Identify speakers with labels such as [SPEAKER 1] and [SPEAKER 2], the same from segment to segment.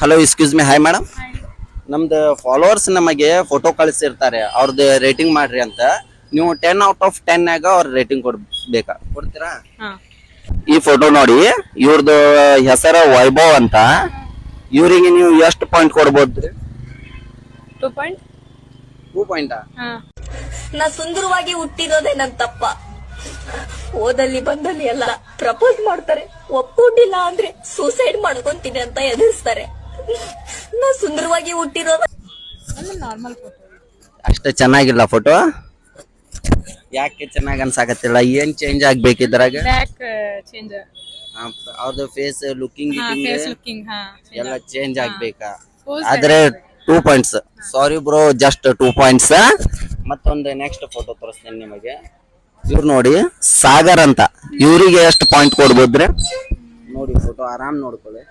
[SPEAKER 1] Hello excuse me, hi madam. ನಮ್ದು followers ನಮಗೆ photo ಕಳಿಸಿರ್ತಾರೆ, ಅವ್ರದ್ದು ರೇಟಿಂಗ್ ಮಾಡ್ರಿ ಅಂತ. ನೀವು 10/10 ನಾಗ ಅವ್ರ ರೇಟಿಂಗ್ ಕೊಡ್ಬೇಕಾ? ಕೊಡ್ತೀರಾ? ಈ ಫೋಟೋ ನೋಡಿ, ಇವ್ರದ್ದು ಹೆಸರು ವೈಭವ್ ಅಂತ. ಇವ್ರಿಗೆ ನೀವು ಎಷ್ಟು ಪಾಯಿಂಟ್ ಕೊಡ್ಬೋದ್ರಿ?
[SPEAKER 2] 2 ಪಾಯಿಂಟ್.
[SPEAKER 1] 2 ಪಾಯಿಂಟಾ?
[SPEAKER 3] ನಾ ಸುಂದರವಾಗಿ ಹುಟ್ಟಿರೋದೇ ನನ್ ತಪ್ಪ. ಓದಲ್ಲಿ ಬಂದಲ್ಲಿ ಎಲ್ಲ ಪ್ರಪೋಸ್ ಮಾಡ್ತಾರೆ, ಒಪ್ಕೊಂಡಿಲ್ಲ ಅಂದ್ರೆ ಸೂಸೈಡ್ ಮಾಡ್ಕೊಂತೀನಿ ಅಂತ ಎದುರಿಸ್ತಾರೆ. ನಾ ಸುಂದರವಾಗಿ ಹುಟ್ಟಿರೋದ
[SPEAKER 2] ನಾರ್ಮಲ್ ಫೋಟೋ.
[SPEAKER 1] ಅಷ್ಟು ಚೆನ್ನಾಗಿಲ್ಲ ಫೋಟೋ. ಯಾಕೆ ಚೆನ್ನಾಗಿ ಅನ್ಸಾಕತ್ತಿಲ್ಲ? ಏನ್ ಚೇಂಜ್ ಆಗ್ಬೇಕು ಇದ್ರಾಗ?
[SPEAKER 2] ಬ್ಯಾಕ್ ಚೇಂಜ್,
[SPEAKER 1] ಅವ್ರದ್ದು ಫೇಸ್ ಲುಕಿಂಗ್
[SPEAKER 2] ಫೇಸ್ ಲುಕಿಂಗ್
[SPEAKER 1] ಎಲ್ಲ ಚೇಂಜ್ ಆಗ್ಬೇಕಾ? ಆದ್ರೆ 2 ಪಾಯಿಂಟ್ಸ್. ಸಾರಿ ಬ್ರೋ, ಜಸ್ಟ್ 2 ಪಾಯಿಂಟ್ಸ್. ಮತ್ತೊಂದು ನೆಕ್ಸ್ಟ್ ಫೋಟೋ ತೋರಿಸ್ತೇನೆ ನಿಮಗೆ. ಇವ್ರು ನೋಡಿ, ಸಾಗರ್ ಅಂತ. ಇವ್ರಿಗೆ ಎಷ್ಟು ಪಾಯಿಂಟ್ ಕೊಡ್ಬೋದ್ರಿ? ನೋಡಿ ಫೋಟೋ ಆರಾಮ್ ನೋಡ್ಕೊಳ್ಳಿ.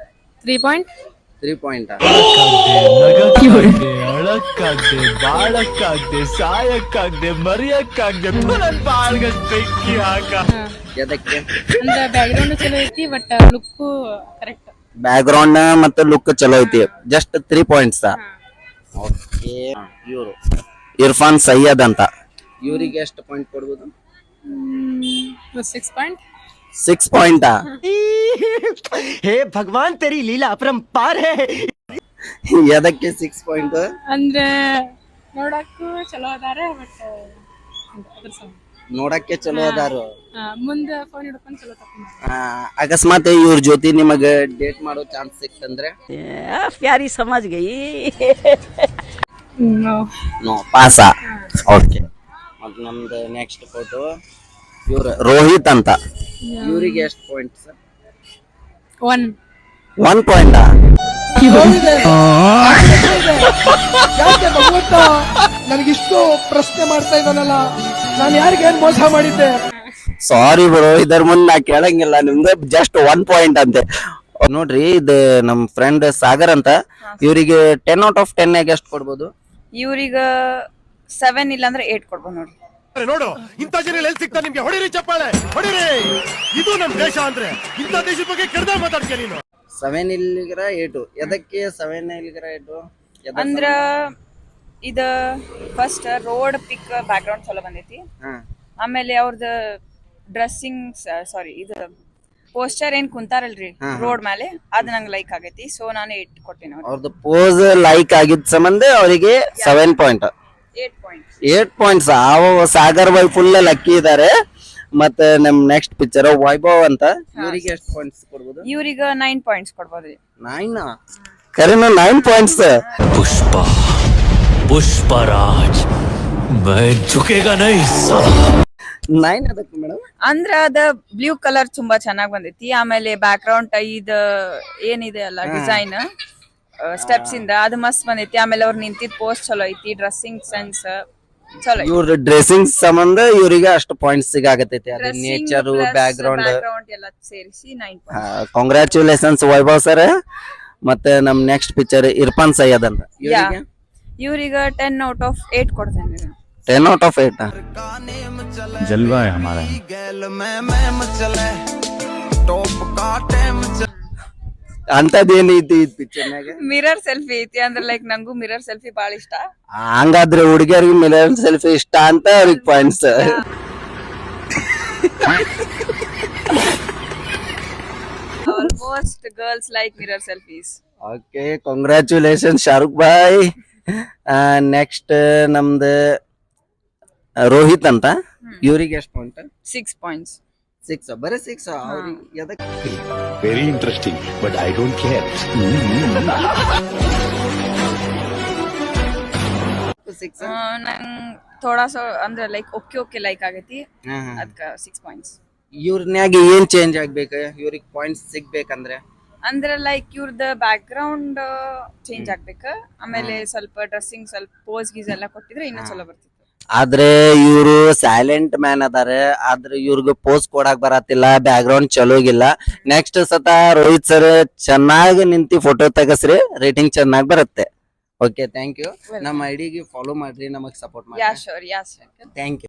[SPEAKER 2] 3 ಪಾಯಿಂಟ್.
[SPEAKER 1] 3 ಪಾಯಿಂಟ್.
[SPEAKER 4] ಅಳಕ್ಕಾಗ್ದೆ, ಬಾಳಕ್ಕಾಗ್ದೆ, ಸಾಯಕ್ಕಾಗ್ದೆ, ಮರಿಯಕ್ಕಾಗ್ದೆ, ನನ್ ಬಾಳ್ಗ ಬೆಂಕಿ ಹಾಕ.
[SPEAKER 1] ಎದಕ್ಕೆ?
[SPEAKER 2] ಅಂದ್ರೆ ಬ್ಯಾಕ್ ಗ್ರೌಂಡ್ ಚಲೋ ಐತಿ, but look correct.
[SPEAKER 1] Back ground ಮತ್ತೆ ಲುಕ್ ಚಲೋ ಐತಿ. Just 3 points. ಓಕೆ. ಇವರು ಇರ್ಫಾನ್ ಸೈಯದ್ ಅಂತ. ಇವರಿಗೆ ಎಷ್ಟು ಪಾಯಿಂಟ್ ಕೊಡ್ಬೋದು?
[SPEAKER 2] 6 ಪಾಯಿಂಟ್.
[SPEAKER 1] 6 ಪಾಯಿಂಟಾ?
[SPEAKER 4] ಹೇ ಭಗವಾನ್, ತೆರಿ ಲೀಲಾ ಅಪರಂಪಾರ ಹೇ.
[SPEAKER 1] ಎದಕ್ಕೆ 6 ಪಾಯಿಂಟ್?
[SPEAKER 2] ಅಂದ್ರೆ ನೋಡಕ್ಕೂ ಚಲೋ ಅದಾರ, ಬಟ್ ಅದ್ರ
[SPEAKER 1] ನೋಡಕ್ಕೆ ಚಲೋ ಅದಾರು.
[SPEAKER 2] ಮುಂದೆ ಫೋನ್ ಹಿಡ್ಕೊಂಡು ಚಲೋ ತಪ್ಪ.
[SPEAKER 1] ಅಕಸ್ಮಾತ್ ಇವ್ರ ಜೊತೆ ನಿಮಗ ಡೇಟ್ ಮಾಡೋ ಚಾನ್ಸ್ ಸಿಕ್ತಂದ್ರೆ?
[SPEAKER 3] ಪ್ಯಾರಿ ಸಮಾಜ್ ಗೈ.
[SPEAKER 1] ನೋ, ಪಾಸ. ಓಕೆ. ಮತ್ತೆ ನಮ್ದು ನೆಕ್ಸ್ಟ್ ಫೋಟೋ, ಇವ್ರ ರೋಹಿತ್ ಅಂತ. ಇವ್ರಿಗೆ ಎಷ್ಟು ಪಾಯಿಂಟ್ಸ್? 1 ಪಾಯಿಂಟಾ?
[SPEAKER 5] ನನಗಿಷ್ಟು ಪ್ರಶ್ನೆ ಮಾಡ್ತಾ ಇದ್ದಾನಲ್ಲ, ನಾನು ಯಾರಿಗೇನ್ ಮೋಸ ಮಾಡಿದ್ದೆ?
[SPEAKER 1] ಸಾರಿ ಬ್ರೋ, ಇದರ ಮುಂದೆ ನಾ ಕೇಳಂಗಿಲ್ಲ. ನಿಮ್ದು ಜಸ್ಟ್ 1 ಪಾಯಿಂಟ್ ಅಂತೆ. ನೋಡ್ರಿ, ಇದು ನಮ್ ಫ್ರೆಂಡ್ ಸಾಗರ್ ಅಂತ. ಇವ್ರಿಗೆ 10/10 ನಾಗ ಎಷ್ಟು ಕೊಡ್ಬೋದು?
[SPEAKER 6] ಇವ್ರಿಗ 7 ಇಲ್ಲ ಅಂದ್ರೆ 8 ಕೊಡ್ಬೋದು ನೋಡ್ರಿ.
[SPEAKER 4] ನೋಡು, ಇಂಥ ಜನ ಎಲ್ಲಿ ಸಿಗ್ತಾ ನಿಮ್ಗೆ? ಹೊಡಿರಿ ಚಪ್ಪಾಳೆ, ಹೊಡಿರಿ. ಇದು ನಮ್ ದೇಶ ಅಂದ್ರೆ, ಇಂಥ ದೇಶದ ಬಗ್ಗೆ ಕೆಡ್ದ ಮಾತಾಡ್ತೀಯ ನೀನು.
[SPEAKER 1] 7 ಇಲ್ಲಿಗರ 8. ಎದಕ್ಕೆ 7 ಇಲ್ಲಿಗರ 8?
[SPEAKER 6] ಅಂದ್ರ ಇದ ಫಸ್ಟ್ ರೋಡ್ ಪಿಕ್ ಬ್ಯಾಕ್ ಗ್ರೌಂಡ್ ಚಲೋ ಬಂದೈತಿ. ಆಮೇಲೆ ಅವ್ರದ್ದು ಡ್ರೆಸ್ಸಿಂಗ್, ಸಾರಿ ಇದು ಪೋಸ್ಟರ್ ಏನ್ ಕುಂತಾರಲ್ರಿ ರೋಡ್ ಮೇಲೆ, ಅದ್ ನಂಗೆ ಲೈಕ್ ಆಗೈತಿ. ಸೊ ನಾನು 8 ಕೊಟ್ಟಿನಿ.
[SPEAKER 1] ಅವ್ರದ್ದು ಪೋಸ್ ಲೈಕ್ ಆಗಿದ್ ಸಂಬಂಧ ಅವರಿಗೆ 7 ಪಾಯಿಂಟ್. 8 ಪಾಯಿಂಟ್ಸ್. ಸಾಗರ್ ಬಾಯ್ ಫುಲ್ ಲಕ್ಕಿ ಇದಾರೆ. ಮತ್ತೆ ನಮ್ ನೆಕ್ಸ್ಟ್ ಪಿಕ್ಚರ್ ವೈಭವ್ ಅಂತ. ಇವರಿಗೆ ಎಷ್ಟು ಪಾಯಿಂಟ್ಸ್ ಕೊಡ್ಬೋದು?
[SPEAKER 6] ಇವ್ರಿಗ 9 ಪಾಯಿಂಟ್ಸ್ ಕೊಡ್ಬೋದ್ರಿ.
[SPEAKER 1] 9? ಕರೆನ 9 ಪಾಯಿಂಟ್ಸ್.
[SPEAKER 7] पुष्पराज मैं झुकेगा नहीं साला.
[SPEAKER 1] 9 ಅದಕ್ಕೆ ಮೇಡಮ್?
[SPEAKER 6] ಅಂದ್ರ ಅದ ಬ್ಲೂ ಕಲರ್ ತುಂಬಾ ಚೆನ್ನಾಗ್ ಬಂದೈತಿ. ಆಮೇಲೆ ಬ್ಯಾಕ್ ಗ್ರೌಂಡ್ ಇದು ಏನಿದೆ ಅಲ್ಲ ಡಿಸೈನ್ ಸ್ಟೆಪ್ಸ್ ಇಂದ ಅದು ಮಸ್ತ್ ಬಂದೈತಿ. ಆಮೇಲೆ ಅವ್ರು ನಿಂತಿದ್ ಪೋಸ್ಟ್ ಚಲೋ ಐತಿ, ಡ್ರೆಸ್ಸಿಂಗ್ ಸೆನ್ಸ್ ಚಲೋ ಐತಿ.
[SPEAKER 1] ಇವ್ರ ಡ್ರೆಸ್ಸಿಂಗ್ ಸಂಬಂಧ ಇವರಿಗೆ ಅಷ್ಟು ಪಾಯಿಂಟ್ಸ್ ಸಿಗಾಕತೈತಿ. ಅದು ನೇಚರ್, ಬ್ಯಾಕ್ ಗ್ರೌಂಡ್
[SPEAKER 6] ಎಲ್ಲ ಸೇರಿಸಿ 9 ಪಾಯಿಂಟ್ಸ್.
[SPEAKER 1] Congratulations Vaibhav sir. ಮತ್ತೆ ನಮ್ ನೆಕ್ಸ್ಟ್ ಪಿಕ್ಚರ್ ಇರ್ಫಾನ್ ಸೈಯದ್ ಅಂತ.
[SPEAKER 6] ಇವ್ರಿಗ 10/8 ಕೊಡ್ತೇನೆ.
[SPEAKER 1] 10/8?
[SPEAKER 7] जलवा है हमारा.
[SPEAKER 1] ಅಂತದೇನೈತಿ ಈ ಪಿಕ್ಚರ್ನಾಗ?
[SPEAKER 6] ಮಿರರ್ ಸೆಲ್ಫಿ ಐತಿ. ಅಂದ್ರೆ ಲೈಕ್ ನಂಗೂ ಮಿರರ್ ಸೆಲ್ಫಿ ಬಾಳ ಇಷ್ಟ.
[SPEAKER 1] ಹಂಗಾದ್ರೆ ಹುಡುಗಿಯರಿಗೆ ಮಿರರ್ ಸೆಲ್ಫಿ ಇಷ್ಟ ಅಂತ ಅವ್ರಿಗೆ points.
[SPEAKER 6] Almost girls like mirror selfies.
[SPEAKER 1] Okay, congratulation Shahrukh bye. Next ನಮ್ದು ರೋಹಿತ್ ಅಂತ. ಇವ್ರಿಗೆ ಎಷ್ಟು ಪಾಯಿಂಟ್?
[SPEAKER 6] 6 ಪಾಯಿಂಟ್ಸ್.
[SPEAKER 1] 6? ಬರೀ 6? ಅವ್ರಿಗೆ ಎದಕ್ಕೆ?
[SPEAKER 7] Very interesting, but I don't care.
[SPEAKER 1] 6?
[SPEAKER 6] ನಂಗ್ ಥೋಡಾ ಅಂದ್ರೆ ಲೈಕ್ ಓಕೆ ಲೈಕ್ ಆಗೈತಿ, ಅದಕ್ಕ 6 ಪಾಯಿಂಟ್ಸ್.
[SPEAKER 1] ಇವ್ರನ್ಯಾಗ ಏನ್ ಚೇಂಜ್ ಆಗ್ಬೇಕು ಇವ್ರಿಗೆ ಪಾಯಿಂಟ್ಸ್ ಸಿಗ್ಬೇಕಂದ್ರೆ?
[SPEAKER 6] ಅಂದ್ರೆ ಲೈಕ್ ಇವ್ರದ ಬ್ಯಾಕ್ ಗ್ರೌಂಡ್ ಚೇಂಜ್ ಆಗ್ಬೇಕ. ಆಮೇಲೆ ಸ್ವಲ್ಪ ಡ್ರೆಸ್ಸಿಂಗ್, ಸ್ವಲ್ಪ ಪೋಸ್ ಗೀಸ್ ಎಲ್ಲ ಕೊಟ್ಟಿದ್ರೆ ಇನ್ನೂ ಚಲೋ ಬರ್ತಿತ್ತು.
[SPEAKER 1] ಆದ್ರೆ ಇವ್ರು ಸೈಲೆಂಟ್ ಮ್ಯಾನ್ ಅದಾರೆ. ಆದ್ರೆ ಇವ್ರಿಗೆ ಪೋಸ್ ಕೊಡಕ್ ಬರತ್ತಿಲ್ಲ, ಬ್ಯಾಕ್ ಗ್ರೌಂಡ್ ಚಲೋಗಿಲ್ಲ. ನೆಕ್ಸ್ಟ್ ಸತ ರೋಹಿತ್ ಸರ್ ಚೆನ್ನಾಗಿ ನಿಂತಿ ಫೋಟೋ ತೆಗಸ್ರಿ, ರೇಟಿಂಗ್ ಚೆನ್ನಾಗಿ ಬರುತ್ತೆ. Okay, thank you. ನಮ್ಮ ಐಡಿಗೆ ಫಾಲೋ ಮಾಡ್ರಿ, ನಮಗ್ ಸಪೋರ್ಟ್ ಮಾಡಿ.
[SPEAKER 6] Yeah sure.
[SPEAKER 1] Thank you.